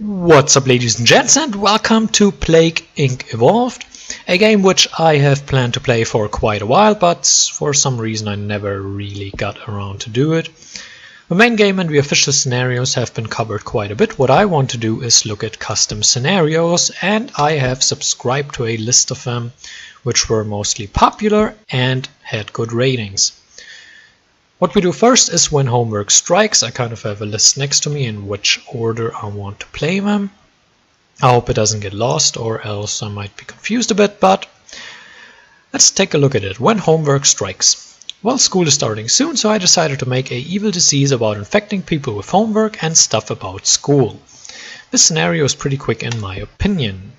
What's up, ladies and gents, and welcome to Plague Inc. Evolved, a game which I have planned to play for quite a while, but for some reason I never really got around to do it. The main game and the official scenarios have been covered quite a bit. What I want to do is look at custom scenarios, and I have subscribed to a list of them which were mostly popular and had good ratings. What we do first is when homework strikes. I kind of have a list next to me in which order I want to play them. I hope it doesn't get lost, or else I might be confused a bit, but let's take a look at it. When homework strikes. Well, school is starting soon, so I decided to make a evil disease about infecting people with homework and stuff about school. This scenario is pretty quick in my opinion.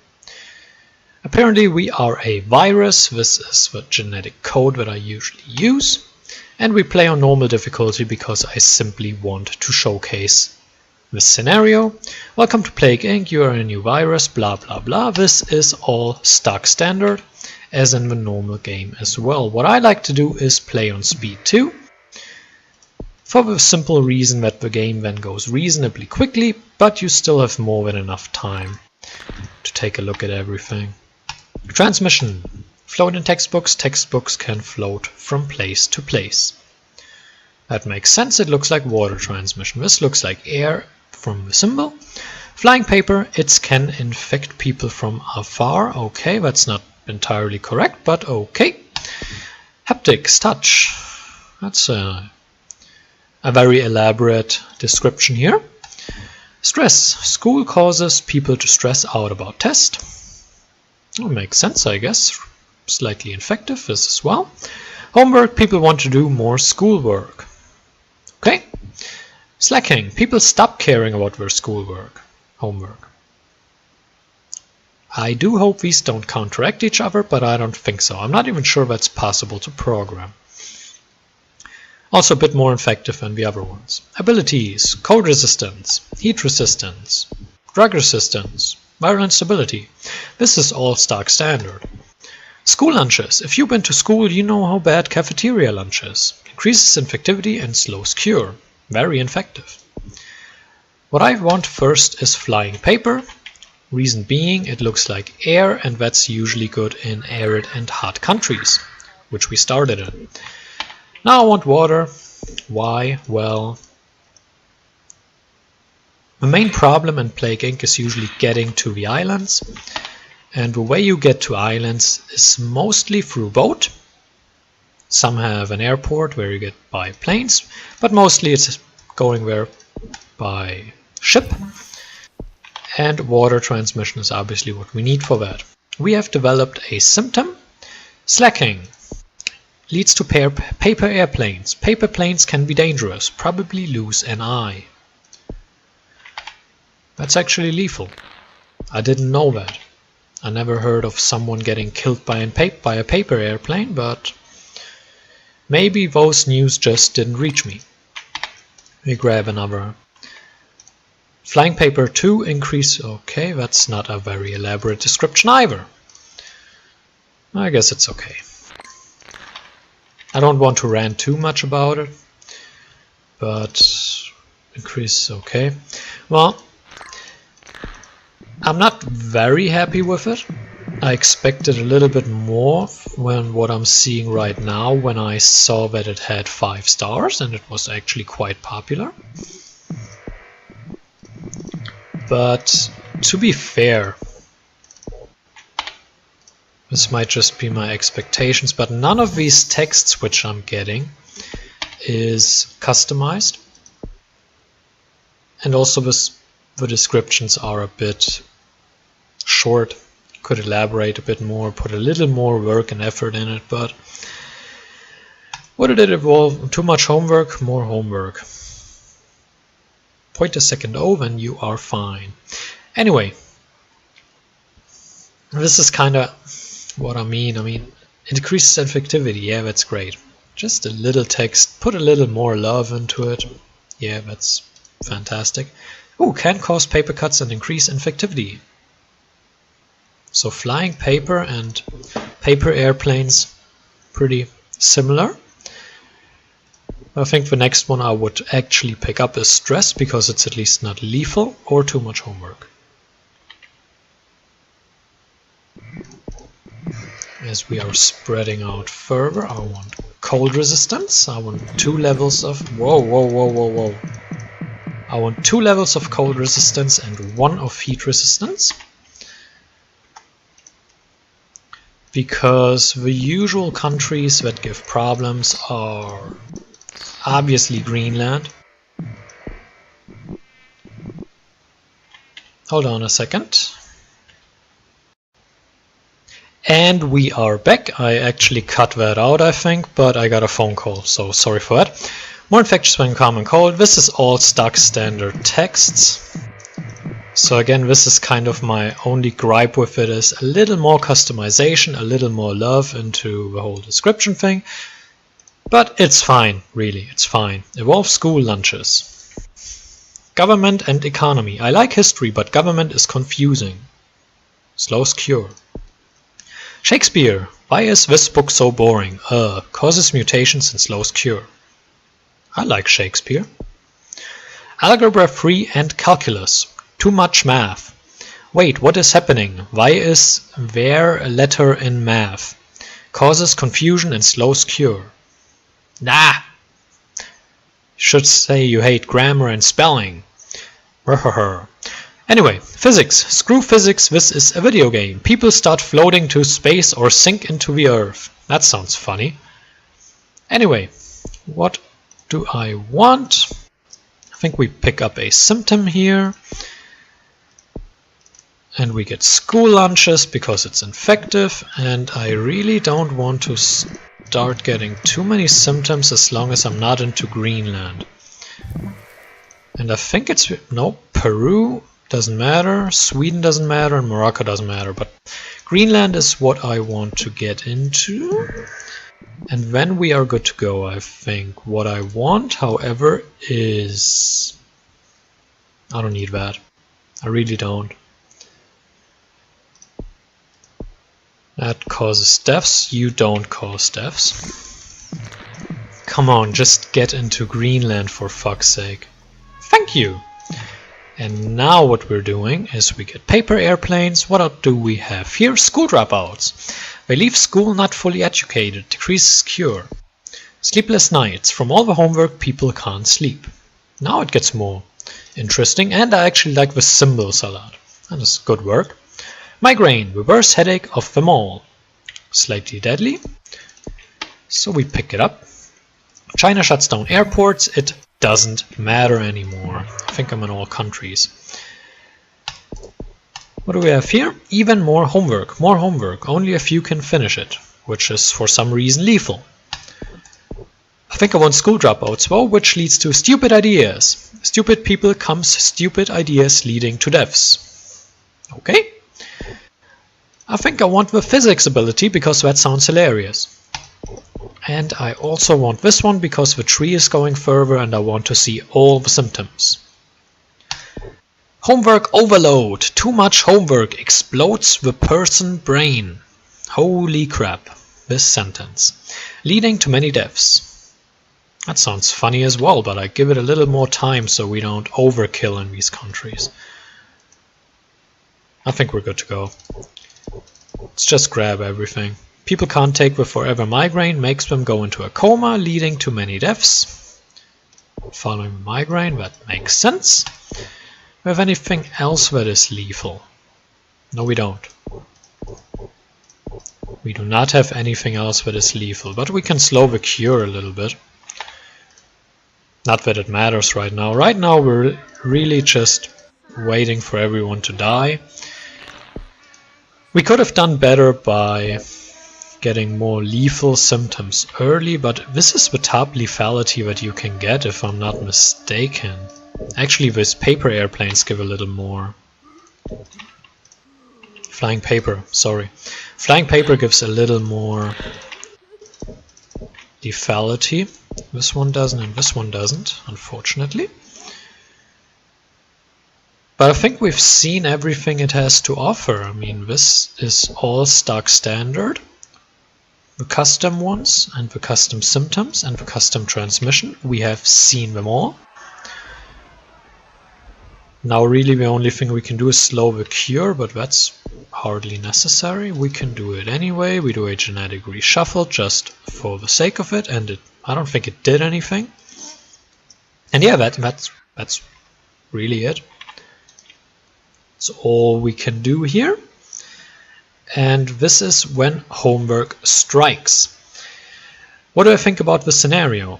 Apparently we are a virus. This is the genetic code that I usually use. And we play on normal difficulty because I simply want to showcase this scenario. Welcome to Plague Inc. You are a new virus, blah blah blah. This is all stock standard, as in the normal game as well. What I like to do is play on speed 2, for the simple reason that the game then goes reasonably quickly, but you still have more than enough time to take a look at everything. Transmission. Float in textbooks. Textbooks can float from place to place. That makes sense. It looks like water transmission. This looks like air from the symbol. Flying paper. It can infect people from afar. Okay, that's not entirely correct, but okay. Haptics. Touch. That's a very elaborate description here. Stress. School causes people to stress out about test. That makes sense, I guess. Slightly infective, this as well. Homework, people want to do more schoolwork. Okay. Slacking, people stop caring about their schoolwork, homework. I do hope these don't counteract each other, but I don't think so. I'm not even sure that's possible to program. Also a bit more effective than the other ones. Abilities, cold resistance, heat resistance, drug resistance, viral instability. This is all stock standard. School lunches. If you've been to school, you know how bad cafeteria lunch is. Increases infectivity and slows cure. Very effective. What I want first is flying paper. Reason being, it looks like air, and that's usually good in arid and hot countries, which we started in. Now I want water. Why? Well, the main problem in Plague Inc. is usually getting to the islands. And the way you get to islands is mostly through boat. Some have an airport where you get by planes, but mostly it's going there by ship. And water transmission is obviously what we need for that. We have developed a symptom. Slacking leads to paper airplanes. Paper planes can be dangerous, probably lose an eye. That's actually lethal. I didn't know that. I never heard of someone getting killed by a paper airplane, but maybe those news just didn't reach me. We grab another. Flying paper 2 increase. Okay, that's not a very elaborate description either. I guess it's okay. I don't want to rant too much about it, but increase, okay. Well, I'm not very happy with it. I expected a little bit more than what I'm seeing right now when I saw that it had 5 stars and it was actually quite popular. But to be fair, this might just be my expectations, but none of these texts which I'm getting is customized. And also the descriptions are a bit short. Could elaborate a bit more, put a little more work and effort in it, but what did it evolve? Too much homework, more homework. 0.2 O, then you are fine. Anyway, this is kind of what I mean. It increases infectivity, yeah, that's great. Just a little text, put a little more love into it. Yeah, that's fantastic. Oh, can cause paper cuts and increase infectivity. So flying paper and paper airplanes, pretty similar. I think the next one I would actually pick up is stress, because it's at least not lethal or too much homework. As we are spreading out further, I want cold resistance. I want 2 levels of... Whoa. I want 2 levels of cold resistance and 1 of heat resistance. Because the usual countries that give problems are obviously Greenland. Hold on a second. And we are back. I actually cut that out, I think, but I got a phone call, so sorry for that. More infectious when common cold. This is all stock standard texts. So again, this is kind of my only gripe with it, is a little more customization, a little more love into the whole description thing. But it's fine, really, it's fine. Evolve school lunches. Government and economy. I like history, but government is confusing. Slows cure. Shakespeare. Why is this book so boring? Causes mutations and slows cure. I like Shakespeare. Algebra 3 and calculus. Too much math. Wait, what is happening? Why is there a letter in math? Causes confusion and slows cure. Nah! Should say you hate grammar and spelling. Anyway, physics. Screw physics, this is a video game. People start floating to space or sink into the earth. That sounds funny. Anyway, what do I want? I think we pick up a symptom here. And we get school lunches because it's infective, and I really don't want to start getting too many symptoms as long as I'm not into Greenland. And I think it's... no, Peru doesn't matter, Sweden doesn't matter, and Morocco doesn't matter, but Greenland is what I want to get into. And then we are good to go, I think. What I want, however, is... I don't need that. I really don't. That causes deaths. You don't cause deaths. Come on, just get into Greenland for fuck's sake. Thank you! And now what we're doing is we get paper airplanes. What do we have here? School dropouts. They leave school not fully educated. Decreases cure. Sleepless nights. From all the homework, people can't sleep. Now it gets more interesting, and I actually like the symbols a lot. That is good work. Migraine, reverse headache of them all. Slightly deadly. So we pick it up. China shuts down airports. It doesn't matter anymore. I think I'm in all countries. What do we have here? Even more homework. More homework. Only a few can finish it, which is for some reason lethal. I think I want school dropouts, though, which leads to stupid ideas. Stupid people comes stupid ideas leading to deaths. Okay. I think I want the physics ability because that sounds hilarious. And I also want this one because the tree is going further and I want to see all the symptoms. Homework overload. Too much homework explodes the person brain. Holy crap, this sentence. Leading to many deaths. That sounds funny as well, but I give it a little more time so we don't overkill in these countries. I think we're good to go. Let's just grab everything. People can't take the forever migraine, makes them go into a coma, leading to many deaths. Following the migraine, that makes sense. We have anything else that is lethal? No, we don't. We do not have anything else that is lethal, but we can slow the cure a little bit. Not that it matters right now. Right now we're really just waiting for everyone to die. We could have done better by getting more lethal symptoms early, but this is the top lethality that you can get if I'm not mistaken. Actually, these paper airplanes give a little more. Flying paper, sorry. Flying paper gives a little more lethality. This one doesn't and this one doesn't, unfortunately. But I think we've seen everything it has to offer. I mean, this is all stock standard. the custom ones and the custom symptoms and the custom transmission. We have seen them all. Now really the only thing we can do is slow the cure, but that's hardly necessary. We can do it anyway. We do a genetic reshuffle just for the sake of it, and I don't think it did anything. And yeah, that's really it. That's all we can do here. And this is when homework strikes. What do I think about the scenario?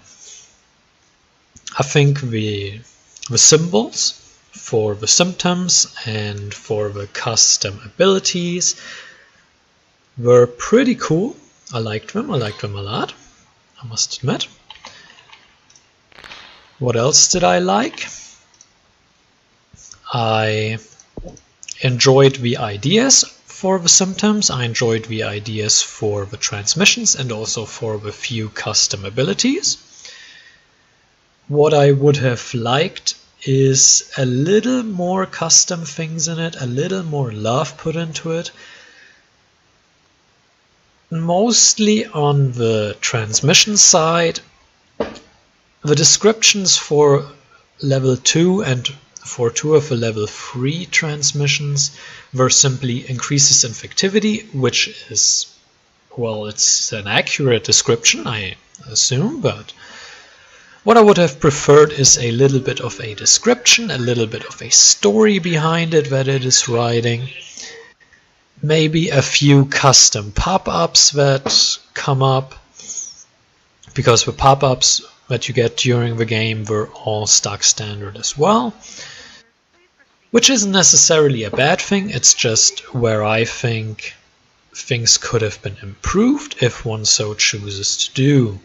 I think the symbols for the symptoms and for the custom abilities were pretty cool. I liked them a lot, I must admit. What else did I like? I enjoyed the ideas for the symptoms, I enjoyed the ideas for the transmissions and also for the few custom abilities. What I would have liked is a little more custom things in it, a little more love put into it. Mostly on the transmission side, the descriptions for level 2 and for 2 of the level 3 transmissions were simply increases infectivity, which is, well, it's an accurate description, I assume, but what I would have preferred is a little bit of a description, a little bit of a story behind it that it is writing. Maybe a few custom pop-ups that come up, because the pop-ups that you get during the game were all stock standard as well. Which isn't necessarily a bad thing, it's just where I think things could have been improved if one so chooses to do.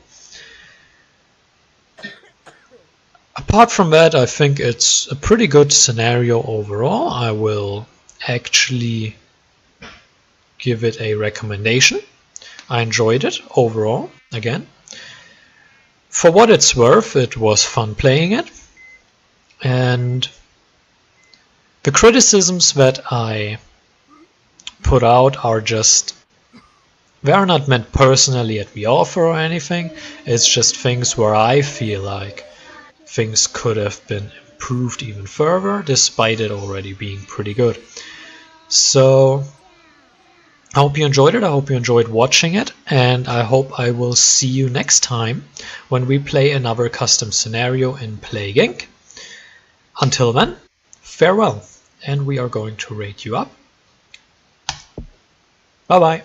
Apart from that, I think it's a pretty good scenario overall. I will actually give it a recommendation. I enjoyed it overall, again. For what it's worth, it was fun playing it. And the criticisms that I put out are just, they are not meant personally at the author or anything. It's just things where I feel like things could have been improved even further, despite it already being pretty good. So I hope you enjoyed it, I hope you enjoyed watching it, and I hope I will see you next time when we play another custom scenario in Plague Inc. Until then, farewell, and we are going to rate you up. Bye bye.